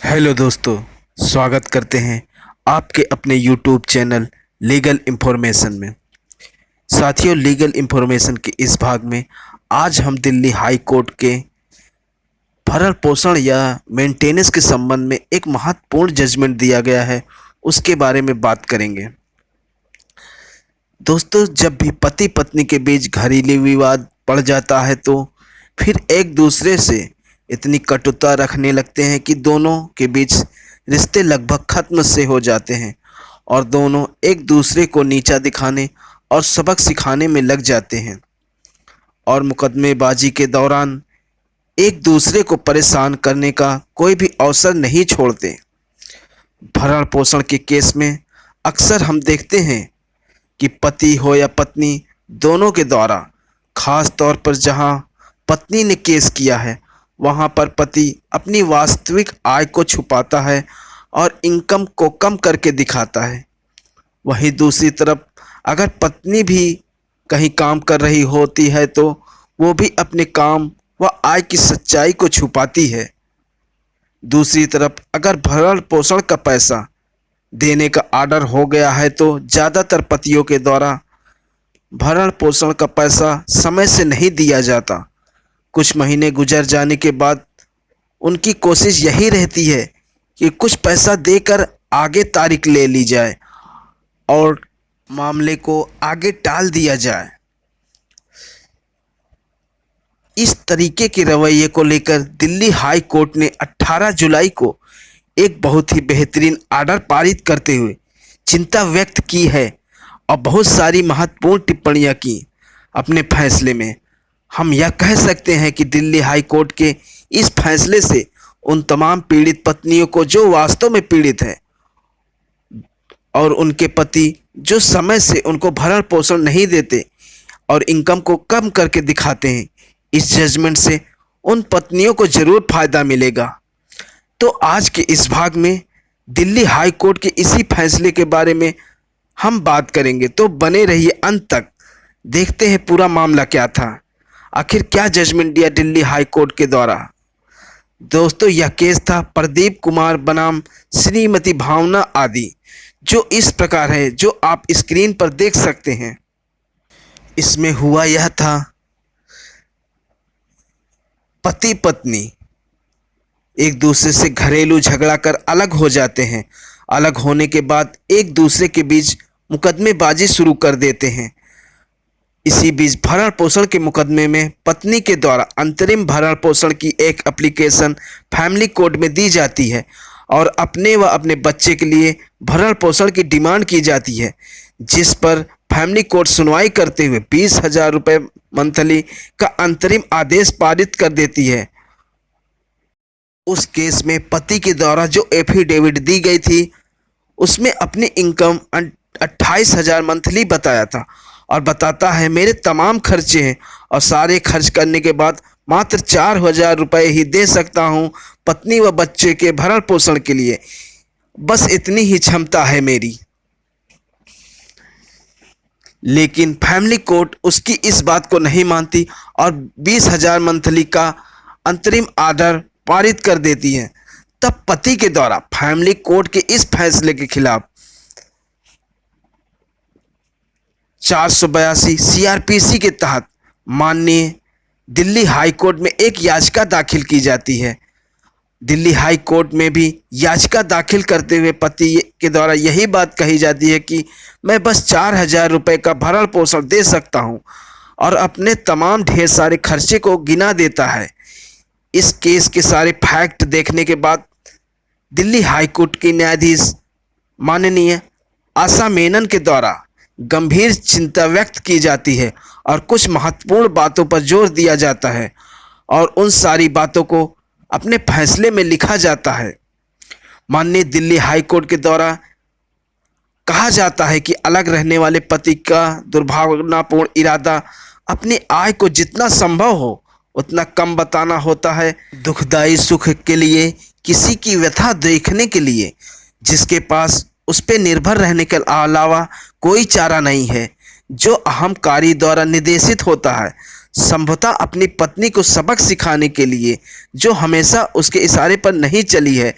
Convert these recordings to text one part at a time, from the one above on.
Hello दोस्तों, स्वागत करते हैं आपके अपने यूट्यूब चैनल लीगल इन्फॉर्मेशन में। साथियों, लीगल इन्फॉर्मेशन के इस भाग में आज हम दिल्ली हाई कोर्ट के भरण पोषण या मेंटेनेंस के संबंध में एक महत्वपूर्ण जजमेंट दिया गया है, उसके बारे में बात करेंगे। दोस्तों, जब भी पति पत्नी के बीच घरेलू विवाद पड़ जाता है तो फिर एक दूसरे से इतनी कटुता रखने लगते हैं कि दोनों के बीच रिश्ते लगभग खत्म से हो जाते हैं और दोनों एक दूसरे को नीचा दिखाने और सबक सिखाने में लग जाते हैं और मुकदमेबाजी के दौरान एक दूसरे को परेशान करने का कोई भी अवसर नहीं छोड़ते। भरण पोषण के केस में अक्सर हम देखते हैं कि पति हो या पत्नी, दोनों के द्वारा, खास तौर पर जहां पत्नी ने केस किया है वहां पर पति अपनी वास्तविक आय को छुपाता है और इनकम को कम करके दिखाता है। वहीं दूसरी तरफ अगर पत्नी भी कहीं काम कर रही होती है तो वो भी अपने काम व आय की सच्चाई को छुपाती है। दूसरी तरफ अगर भरण पोषण का पैसा देने का आर्डर हो गया है तो ज़्यादातर पतियों के द्वारा भरण पोषण का पैसा समय से नहीं दिया जाता। कुछ महीने गुजर जाने के बाद उनकी कोशिश यही रहती है कि कुछ पैसा देकर आगे तारीख ले ली जाए और मामले को आगे टाल दिया जाए। इस तरीके के रवैये को लेकर दिल्ली हाई कोर्ट ने 18 जुलाई को एक बहुत ही बेहतरीन आर्डर पारित करते हुए चिंता व्यक्त की है और बहुत सारी महत्वपूर्ण टिप्पणियां की। अपने फैसले में हम यह कह सकते हैं कि दिल्ली हाई कोर्ट के इस फैसले से उन तमाम पीड़ित पत्नियों को जो वास्तव में पीड़ित हैं और उनके पति जो समय से उनको भरण पोषण नहीं देते और इनकम को कम करके दिखाते हैं, इस जजमेंट से उन पत्नियों को ज़रूर फायदा मिलेगा। तो आज के इस भाग में दिल्ली हाई कोर्ट के इसी फैसले के बारे में हम बात करेंगे, तो बने रहिए अंत तक। देखते हैं पूरा मामला क्या था, आखिर क्या जजमेंट दिया दिल्ली हाई कोर्ट के द्वारा। दोस्तों, यह केस था प्रदीप कुमार बनाम श्रीमती भावना आदि, जो इस प्रकार है जो आप स्क्रीन पर देख सकते हैं। इसमें हुआ यह था, पति पत्नी एक दूसरे से घरेलू झगड़ा कर अलग हो जाते हैं। अलग होने के बाद एक दूसरे के बीच मुकदमेबाजी शुरू कर देते हैं। इसी बीच भरण पोषण के मुकदमे में पत्नी के द्वारा अंतरिम भरण पोषण की एक एप्लीकेशन फैमिली कोर्ट में दी जाती है और अपने व अपने बच्चे के लिए भरण पोषण की डिमांड की जाती है, जिस पर फैमिली कोर्ट सुनवाई करते हुए 20,000 रुपये मंथली का अंतरिम आदेश पारित कर देती है। उस केस में पति के द्वारा जो एफिडेविट दी गई थी उसमें अपनी इनकम 28,000 मंथली बताया था और बताता है मेरे तमाम खर्चे हैं और सारे खर्च करने के बाद मात्र 4,000 रुपये ही दे सकता हूं पत्नी व बच्चे के भरण पोषण के लिए, बस इतनी ही क्षमता है मेरी। लेकिन फैमिली कोर्ट उसकी इस बात को नहीं मानती और 20,000 मंथली का अंतरिम आर्डर पारित कर देती है। तब पति के द्वारा फैमिली कोर्ट के इस फैसले के खिलाफ 482 सीआरपीसी के तहत माननीय दिल्ली हाई कोर्ट में एक याचिका दाखिल की जाती है। दिल्ली हाई कोर्ट में भी याचिका दाखिल करते हुए पति के द्वारा यही बात कही जाती है कि मैं बस 4,000 रुपये का भरण पोषण दे सकता हूं और अपने तमाम ढेर सारे खर्चे को गिना देता है। इस केस के सारे फैक्ट देखने के बाद दिल्ली हाई कोर्ट की न्यायाधीश माननीय आशा मेनन के द्वारा गंभीर चिंता व्यक्त की जाती है और कुछ महत्वपूर्ण बातों पर जोर दिया जाता है और उन सारी बातों को अपने फैसले में लिखा जाता है। माननीय दिल्ली हाई कोर्ट के द्वारा कहा जाता है कि अलग रहने वाले पति का दुर्भावनापूर्ण इरादा अपनी आय को जितना संभव हो उतना कम बताना होता है, दुखदाई सुख के लिए, किसी की व्यथा देखने के लिए जिसके पास उस पर निर्भर रहने के अलावा कोई चारा नहीं है, जो अहंकारी द्वारा निर्देशित होता है, संभवतः अपनी पत्नी को सबक सिखाने के लिए, जो हमेशा उसके इशारे पर नहीं चली है,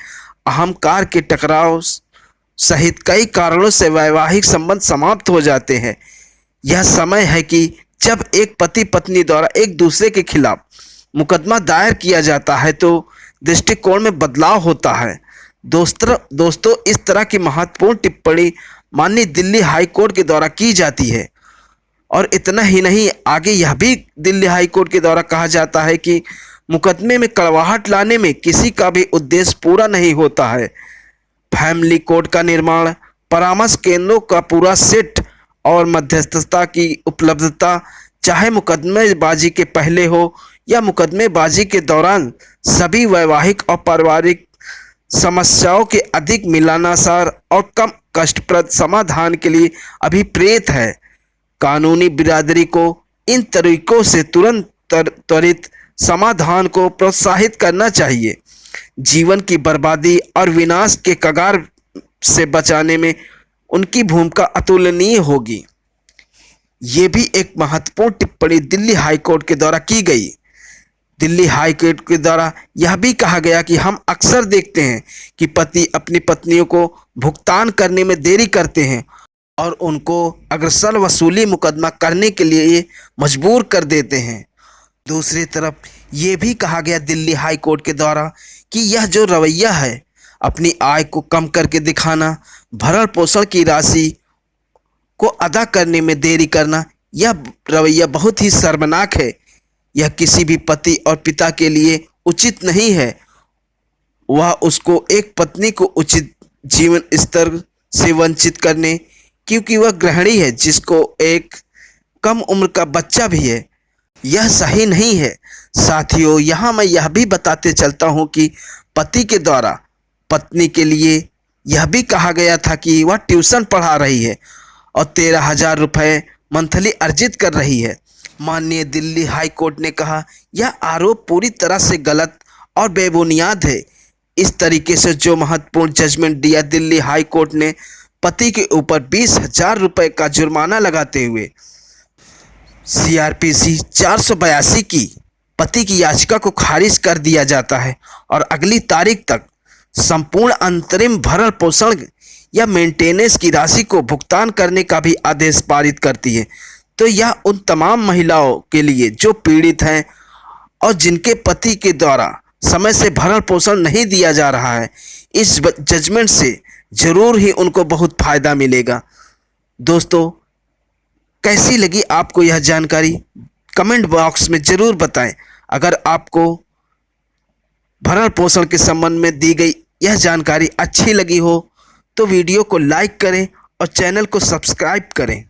अहंकार के टकराव सहित कई कारणों से वैवाहिक संबंध समाप्त हो जाते हैं। यह समय है कि जब एक पति पत्नी द्वारा एक दूसरे के खिलाफ मुकदमा दायर किया जाता है तो दृष्टिकोण में बदलाव होता है। दोस्तों इस तरह की महत्वपूर्ण टिप्पणी माननीय दिल्ली हाई कोर्ट के द्वारा की जाती है। और इतना ही नहीं, आगे यह भी दिल्ली हाई कोर्ट के द्वारा कहा जाता है कि मुकदमे में कड़वाहट लाने में किसी का भी उद्देश्य पूरा नहीं होता है। फैमिली कोर्ट का निर्माण, परामर्श केंद्रों का पूरा सेट और मध्यस्थता की उपलब्धता, चाहे मुकदमेबाजी के पहले हो या मुकदमेबाजी के दौरान, सभी वैवाहिक और पारिवारिक समस्याओं के अधिक मिलानासार और कम कष्टप्रद समाधान के लिए अभिप्रेत है। कानूनी बिरादरी को इन तरीकों से तुरंत त्वरित समाधान को प्रोत्साहित करना चाहिए। जीवन की बर्बादी और विनाश के कगार से बचाने में उनकी भूमिका अतुलनीय होगी। ये भी एक महत्वपूर्ण टिप्पणी दिल्ली हाई कोर्ट के द्वारा की गई। दिल्ली हाई कोर्ट के द्वारा यह भी कहा गया कि हम अक्सर देखते हैं कि पति अपनी पत्नियों को भुगतान करने में देरी करते हैं और उनको अग्रसल वसूली मुकदमा करने के लिए मजबूर कर देते हैं। दूसरी तरफ ये भी कहा गया दिल्ली हाई कोर्ट के द्वारा कि यह जो रवैया है, अपनी आय को कम करके दिखाना, भरण पोषण की राशि को अदा करने में देरी करना, यह रवैया बहुत ही शर्मनाक है। यह किसी भी पति और पिता के लिए उचित नहीं है। वह उसको एक पत्नी को उचित जीवन स्तर से वंचित करने, क्योंकि वह गृहिणी है जिसको एक कम उम्र का बच्चा भी है, यह सही नहीं है। साथियों, यहाँ मैं यह भी बताते चलता हूँ कि पति के द्वारा पत्नी के लिए यह भी कहा गया था कि वह ट्यूशन पढ़ा रही है और 13,000 रुपये मंथली अर्जित कर रही है। माननीय दिल्ली हाई कोर्ट ने कहा यह आरोप पूरी तरह से गलत और बेबुनियाद है। इस तरीके से जो महत्वपूर्ण जजमेंट दिया दिल्ली हाई कोर्ट ने, पति के ऊपर 20,000 रुपये का जुर्माना लगाते हुए CRPC 482 की पति की याचिका को खारिज कर दिया जाता है और अगली तारीख तक संपूर्ण अंतरिम भरण पोषण या मेंटेनेंस की राशि को भुगतान करने का भी आदेश पारित करती है। तो यह उन तमाम महिलाओं के लिए जो पीड़ित हैं और जिनके पति के द्वारा समय से भरण पोषण नहीं दिया जा रहा है, इस जजमेंट से ज़रूर ही उनको बहुत फ़ायदा मिलेगा। दोस्तों, कैसी लगी आपको यह जानकारी? कमेंट बॉक्स में ज़रूर बताएं। अगर आपको भरण पोषण के संबंध में दी गई यह जानकारी अच्छी लगी हो तो वीडियो को लाइक करें और चैनल को सब्सक्राइब करें।